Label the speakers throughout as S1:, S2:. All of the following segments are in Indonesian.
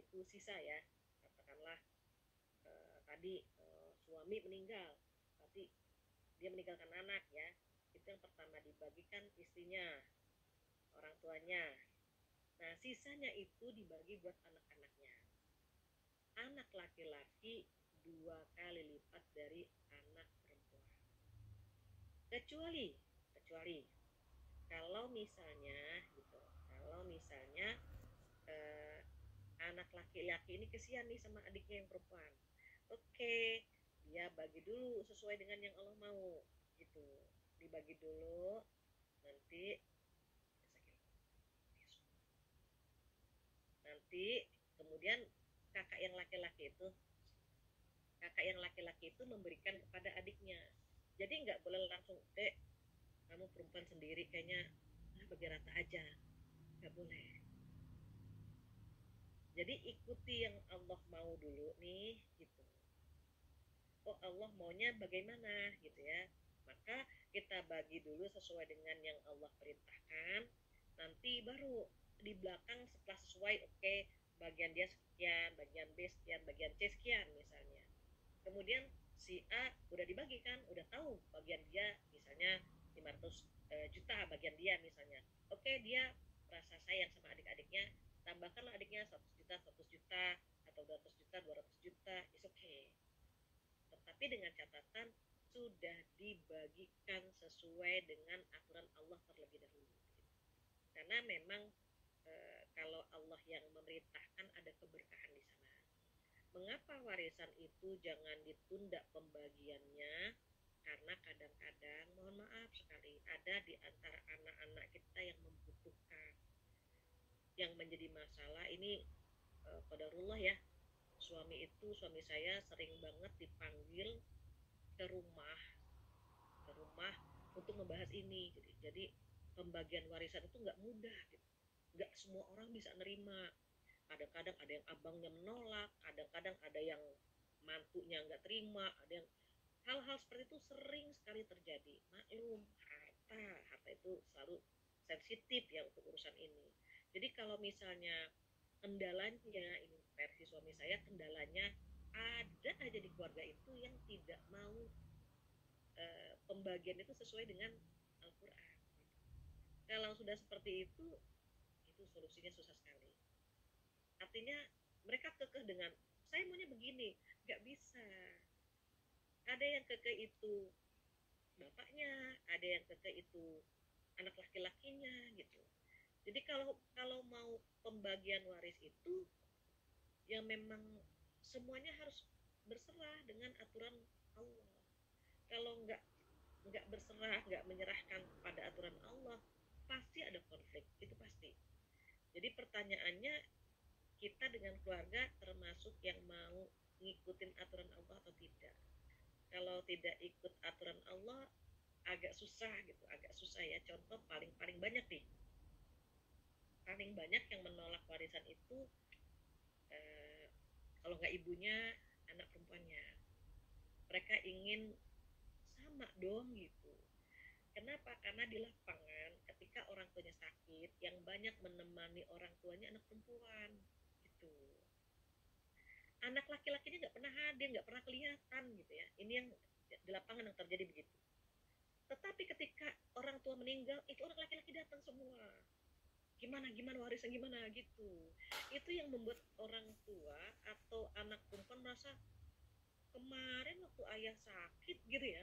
S1: itu sisa ya, katakanlah tadi suami meninggal, berarti dia meninggalkan anak ya, itu yang pertama dibagikan istrinya, orang tuanya. Nah sisanya itu dibagi buat anak-anaknya. Anak laki-laki 2 kali lipat dari anak perempuan, kecuali kalau misalnya gitu, kalau misalnya eh, anak laki-laki ini kesian nih sama adiknya yang perempuan, oke, dia bagi dulu sesuai dengan yang Allah mau gitu, dibagi dulu, nanti nanti kemudian kakak yang laki-laki itu kakak yang laki-laki itu memberikan kepada adiknya. Jadi nggak boleh langsung, dek, kamu perempuan sendiri kayaknya bagi rata aja, nggak boleh. Jadi ikuti yang Allah mau dulu nih gitu. Oh Allah maunya bagaimana gitu ya, maka kita bagi dulu sesuai dengan yang Allah perintahkan, nanti baru di belakang setelah sesuai, oke, bagian dia sekian, bagian B sekian, bagian C sekian misalnya, kemudian si A udah dibagikan, udah tahu bagian dia misalnya 500 juta bagian dia misalnya, oke, dia merasa sayang sama adik-adiknya, tambahkanlah adiknya 100 juta 100 juta atau 200 juta 200 juta, is okay, tetapi dengan catatan sudah dibagikan sesuai dengan aturan Allah terlebih dahulu. Karena memang kalau Allah yang memerintahkan ada keberkahan di sana. Mengapa warisan itu jangan ditunda pembagiannya? Karena kadang-kadang, mohon maaf sekali, ada di antara anak-anak kita yang membutuhkan. Yang menjadi masalah ini qadarullah ya. Suami saya sering banget dipanggil ke rumah ke rumah untuk membahas ini. Jadi pembagian warisan itu nggak mudah gitu. Nggak semua orang bisa nerima. Kadang-kadang ada yang abangnya menolak, kadang-kadang ada yang mantunya nggak terima, ada yang hal-hal seperti itu sering sekali terjadi. Maklum, harta itu selalu sensitif ya untuk urusan ini. Jadi kalau misalnya kendalanya, ini versi suami saya, kendalanya ada aja di keluarga itu yang tidak mau pembagian itu sesuai dengan Al-Quran. Kalau sudah seperti itu solusinya susah sekali. Artinya mereka kekeh dengan saya maunya begini, nggak bisa. Ada yang kekeh itu bapaknya, ada yang kekeh itu anak laki-lakinya gitu. Jadi kalau kalau mau pembagian waris itu ya memang semuanya harus berserah dengan aturan Allah. Kalau nggak berserah, nggak menyerahkan pada aturan Allah, pasti ada konflik, itu pasti. Jadi pertanyaannya, kita dengan keluarga termasuk yang mau ngikutin aturan Allah atau tidak. Kalau tidak ikut aturan Allah, agak susah gitu, agak susah ya. Contoh paling banyak nih, paling banyak yang menolak warisan itu kalau nggak ibunya, anak perempuannya. Mereka ingin sama dong gitu. Kenapa? Karena di lapangan ketika orang tuanya sakit, yang banyak menemani orang tuanya anak perempuan gitu. Anak laki-lakinya nggak pernah hadir, nggak pernah kelihatan gitu ya. Ini yang di lapangan yang terjadi begitu. Tetapi ketika orang tua meninggal, itu orang laki-laki datang semua. Gimana gimana warisan gimana gitu. Itu yang membuat orang tua atau anak perempuan merasa kemarin waktu ayah sakit gitu ya,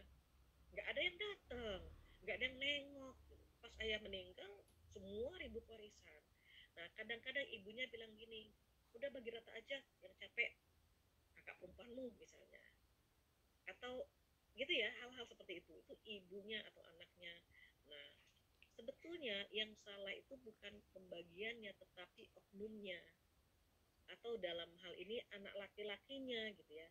S1: nggak ada yang datang, nggak ada yang nengok gitu. Pas ayah meninggal semua ribut warisan. Nah kadang-kadang ibunya bilang gini, udah bagi rata aja, yang capek kakak perempuanmu misalnya, atau gitu ya, hal-hal seperti itu ibunya atau anaknya. Nah sebetulnya yang salah itu bukan pembagiannya tetapi oknumnya, atau dalam hal ini anak laki-lakinya gitu ya,